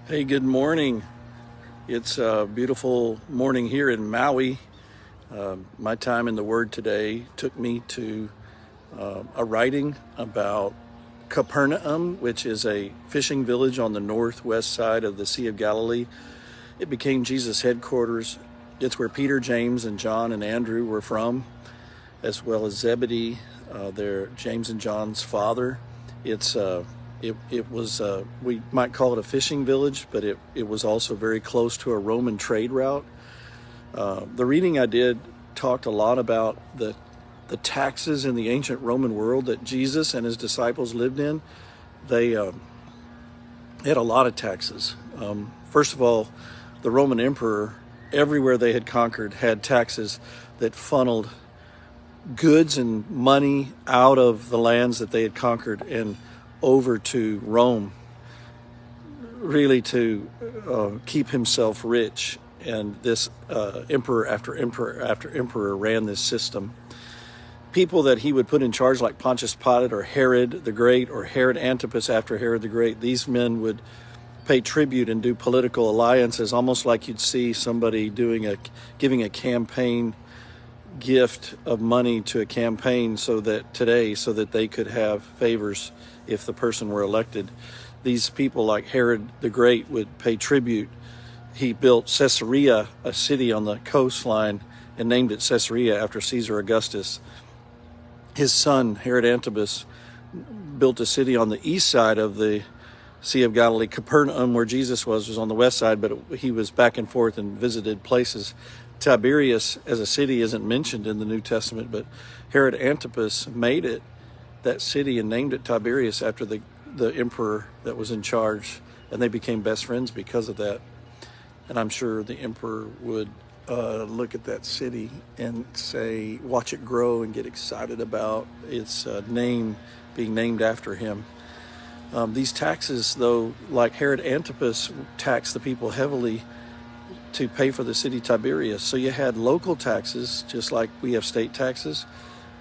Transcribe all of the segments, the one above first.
Hey, good morning. It's a beautiful morning here in Maui. My time in the Word today took me to a writing about Capernaum, which is a fishing village on the northwest side of the Sea of Galilee. It became Jesus' headquarters. It's where Peter, James, and John and Andrew were from, as well as Zebedee, their James and John's father. It was, we might call it a fishing village, but it was also very close to a Roman trade route. The reading I did talked a lot about the taxes in the ancient Roman world that Jesus and his disciples lived in. They had a lot of taxes. First of all, the Roman emperor, everywhere they had conquered, had taxes that funneled goods and money out of the lands that they had conquered and over to Rome, really to keep himself rich. And this emperor after emperor after emperor ran this system. People that he would put in charge, like Pontius Pilate or Herod the Great or Herod Antipas after Herod the Great, these men would pay tribute and do political alliances, almost like you'd see somebody giving a campaign gift of money to a campaign so that they could have favors if the person were elected. These people like Herod the Great would pay tribute. He built Caesarea, a city on the coastline, and named it Caesarea after Caesar Augustus. His son, Herod Antipas, built a city on the east side of the Sea of Galilee. Capernaum, where Jesus was on the west side, but he was back and forth and visited places. Tiberias as a city isn't mentioned in the New Testament, but Herod Antipas made it that city and named it Tiberias after the emperor that was in charge, and they became best friends because of that. And I'm sure the emperor would look at that city and say, watch it grow and get excited about its name being named after him. These taxes, though, like Herod Antipas, taxed the people heavily to pay for the city Tiberias. So you had local taxes, just like we have state taxes,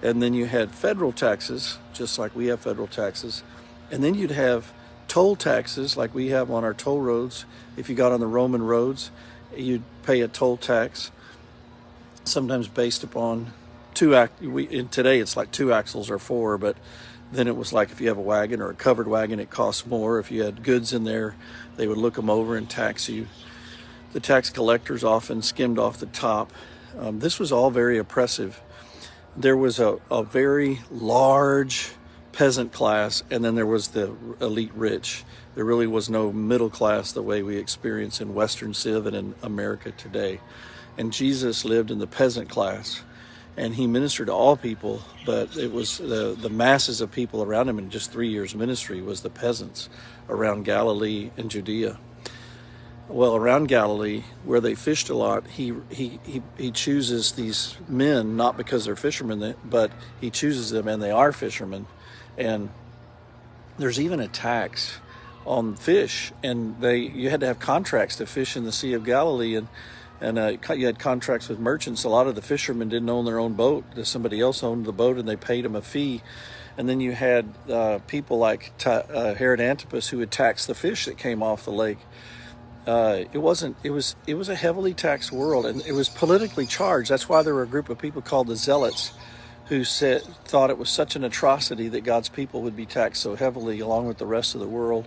and then you had federal taxes, just like we have federal taxes, and then you'd have toll taxes, like we have on our toll roads. If you got on the Roman roads, you'd pay a toll tax, sometimes based upon today it's like 2 axles or 4, but then it was like if you have a wagon or a covered wagon, it costs more. If you had goods in there, they would look them over and tax you. The tax collectors often skimmed off the top. This was all very oppressive. There was a very large peasant class, and then there was the elite rich. There really was no middle class the way we experience in Western Civ and in America today. And Jesus lived in the peasant class, and he ministered to all people, but it was the masses of people around him in just 3 years' ministry was the peasants around Galilee and Judea. Well, around Galilee, where they fished a lot, he chooses these men, not because they're fishermen, but he chooses them and they are fishermen. And there's even a tax on fish, and you had to have contracts to fish in the Sea of Galilee, and you had contracts with merchants. A lot of the fishermen didn't own their own boat. Somebody else owned the boat, and they paid them a fee. And then you had people like Herod Antipas who would tax the fish that came off the lake. It was a heavily taxed world, and it was politically charged. That's why there were a group of people called the Zealots who thought it was such an atrocity that God's people would be taxed so heavily along with the rest of the world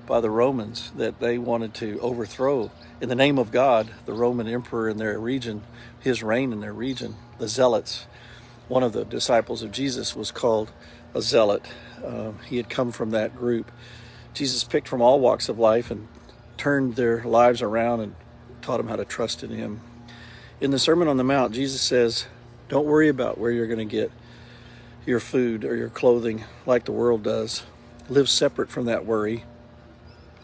by the Romans that they wanted to overthrow, in the name of God, the Roman emperor in their region, his reign in their region. The Zealots. One of the disciples of Jesus was called a zealot. He had come from that group. Jesus picked from all walks of life and turned their lives around and taught them how to trust in him. In the Sermon on the Mount, Jesus says, don't worry about where you're going to get your food or your clothing like the world does. Live separate from that worry.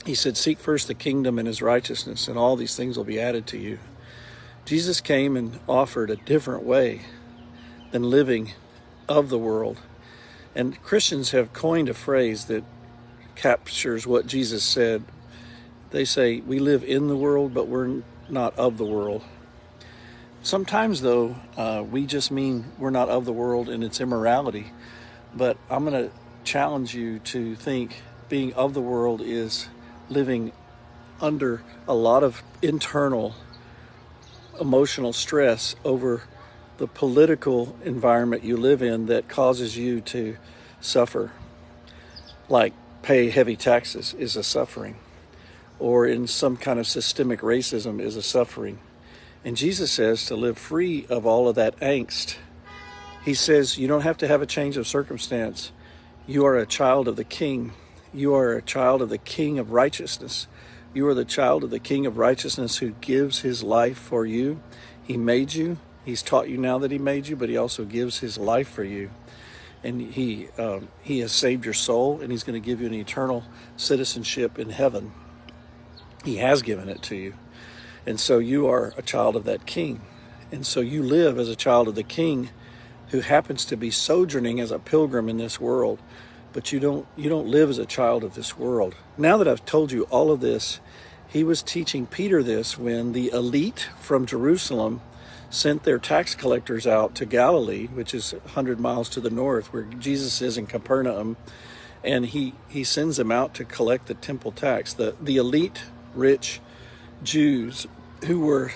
He said, seek first the kingdom and his righteousness, and all these things will be added to you. Jesus came and offered a different way than living of the world. And Christians have coined a phrase that captures what Jesus said. They say, we live in the world, but we're not of the world. Sometimes, though, we just mean we're not of the world and its immorality. But I'm going to challenge you to think being of the world is living under a lot of internal emotional stress over the political environment you live in that causes you to suffer, like pay heavy taxes is a suffering, or in some kind of systemic racism is a suffering. And Jesus says to live free of all of that angst. He says you don't have to have a change of circumstance. You are a child of the King. You are a child of the King of righteousness. You are the child of the King of righteousness who gives his life for you. He made you. He's taught you now that he made you, but he also gives his life for you. And he has saved your soul, and he's going to give you an eternal citizenship in heaven. He has given it to you. And so you are a child of that King. And so you live as a child of the King who happens to be sojourning as a pilgrim in this world. But you don't live as a child of this world. Now that I've told you all of this, he was teaching Peter this when the elite from Jerusalem sent their tax collectors out to Galilee, which is 100 miles to the north, where Jesus is in Capernaum, and he sends them out to collect the temple tax. The elite, rich Jews who were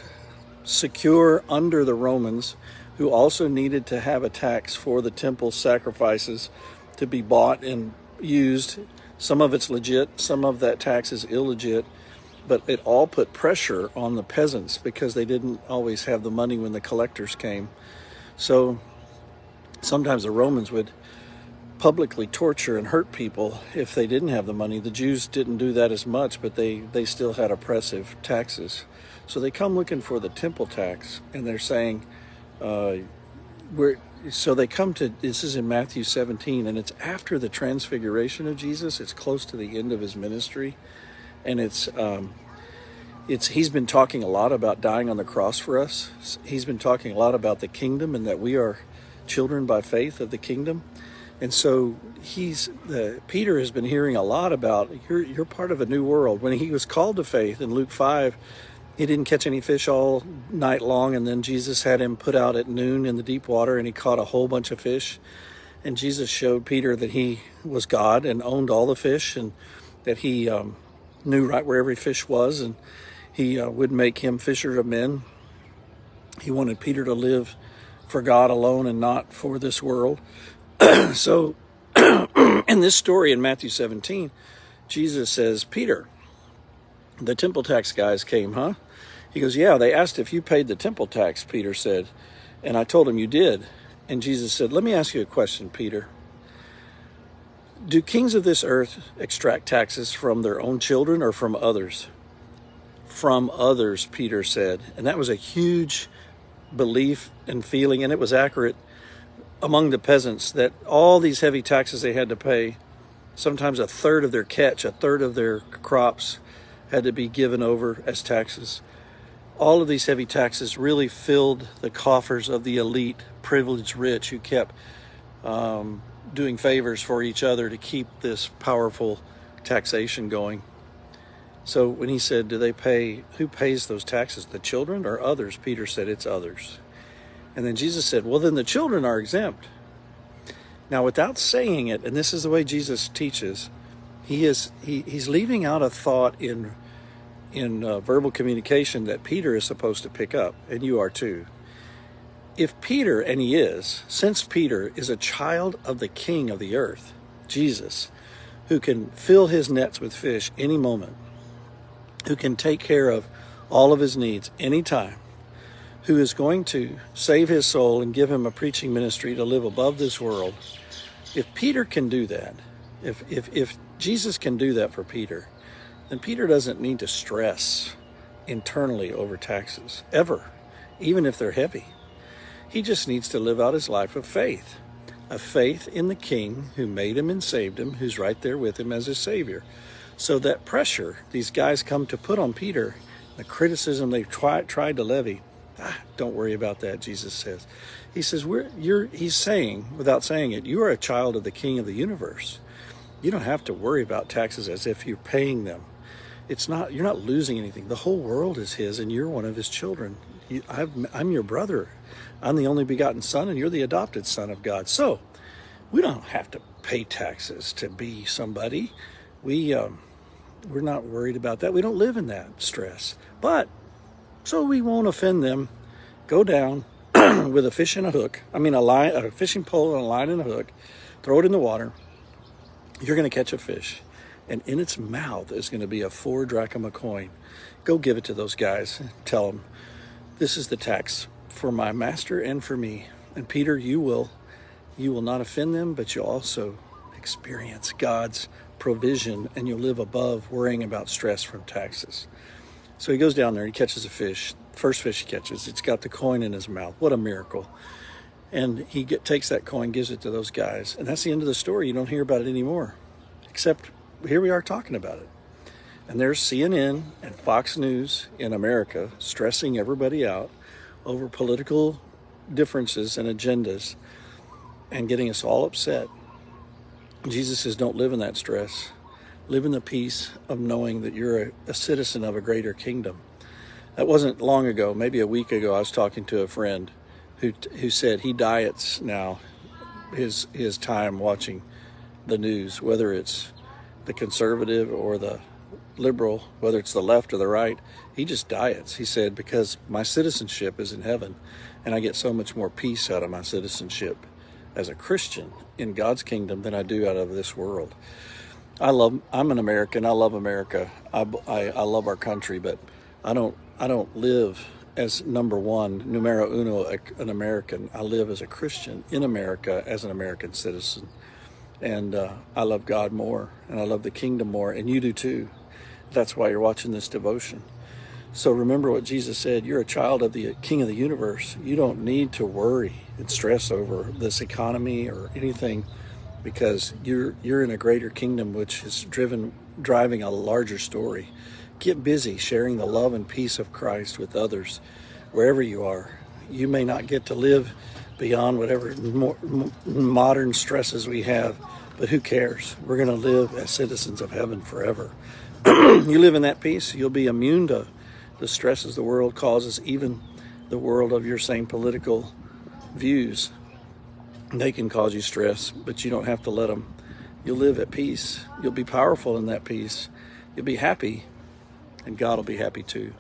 secure under the Romans, who also needed to have a tax for the temple sacrifices to be bought and used. Some of it's legit, some of that tax is illegit, but it all put pressure on the peasants because they didn't always have the money when the collectors came. So sometimes the Romans would publicly torture and hurt people if they didn't have the money. The Jews didn't do that as much, but they still had oppressive taxes. So they come looking for the temple tax, and they're saying, so they come to, this is in Matthew 17, and it's after the transfiguration of Jesus. It's close to the end of his ministry. And he's been talking a lot about dying on the cross for us. He's been talking a lot about the kingdom and that we are children by faith of the kingdom. And so Peter has been hearing a lot about, you're part of a new world. When he was called to faith in Luke 5, he didn't catch any fish all night long, and then Jesus had him put out at noon in the deep water, and he caught a whole bunch of fish. And Jesus showed Peter that he was God and owned all the fish, and that he knew right where every fish was, and he would make him fisher of men. He wanted Peter to live for God alone and not for this world. So in this story in Matthew 17, Jesus says, Peter, the temple tax guys came, huh? He goes, yeah, they asked if you paid the temple tax, Peter said. And I told him you did. And Jesus said, let me ask you a question, Peter. Do kings of this earth extract taxes from their own children or from others? From others, Peter said. And that was a huge belief and feeling, and it was accurate among the peasants, that all these heavy taxes they had to pay, sometimes a third of their catch, a third of their crops had to be given over as taxes. All of these heavy taxes really filled the coffers of the elite, privileged rich who kept doing favors for each other to keep this powerful taxation going. So when he said, do they pay, who pays those taxes, the children or others? Peter said, it's others. And then Jesus said, well, then the children are exempt. Now, without saying it, and this is the way Jesus teaches, he's leaving out a thought in verbal communication that Peter is supposed to pick up, and you are too. If Peter, and he is, since Peter is a child of the King of the earth, Jesus, who can fill his nets with fish any moment, who can take care of all of his needs anytime, who is going to save his soul and give him a preaching ministry to live above this world, if Peter can do that, if Jesus can do that for Peter, then Peter doesn't need to stress internally over taxes, ever, even if they're heavy. He just needs to live out his life of faith, a faith in the King who made him and saved him, who's right there with him as his Savior. So that pressure these guys come to put on Peter, the criticism they've tried to levy, don't worry about that, Jesus says. He says, he's saying, without saying it, you are a child of the King of the universe. You don't have to worry about taxes as if you're paying them. You're not losing anything. The whole world is his, and you're one of his children. I'm your brother. I'm the only begotten son, and you're the adopted son of God. So we don't have to pay taxes to be somebody. We We're not worried about that. We don't live in that stress. But so we won't offend them, go down with a fish and a hook. A fishing pole and a line and a hook. Throw it in the water. You're going to catch a fish. And in its mouth is going to be a 4 drachma coin. Go give it to those guys. Tell them, this is the tax for my master and for me. And Peter, you will not offend them, but you'll also experience God's provision, and you'll live above worrying about stress from taxes. So he goes down there, he catches a fish. First fish he catches, it's got the coin in his mouth. What a miracle. And he takes that coin, gives it to those guys. And that's the end of the story. You don't hear about it anymore. Except here we are talking about it. And there's CNN and Fox News in America stressing everybody out over political differences and agendas and getting us all upset. Jesus says, don't live in that stress. Live in the peace of knowing that you're a citizen of a greater kingdom. That wasn't long ago, maybe a week ago, I was talking to a friend who said he diets now his time watching the news, whether it's the conservative or the liberal, whether it's the left or the right. He just diets. He said, because my citizenship is in heaven, and I get so much more peace out of my citizenship as a Christian in God's kingdom than I do out of this world. I'm an American. I love America. I love our country, but I don't live as number one, numero uno, an American. I live as a Christian in America as an American citizen. And I love God more, and I love the kingdom more, and you do too. That's why you're watching this devotion. So remember what Jesus said, you're a child of the King of the universe. You don't need to worry and stress over this economy or anything, because you're in a greater kingdom which is driving a larger story. Get busy sharing the love and peace of Christ with others wherever you are. You may not get to live beyond whatever modern stresses we have, but who cares? We're going to live as citizens of heaven forever. You live in that peace, you'll be immune to the stresses the world causes, even the world of your same political views. They can cause you stress, but you don't have to let them. You'll live at peace. You'll be powerful in that peace. You'll be happy, and God will be happy too.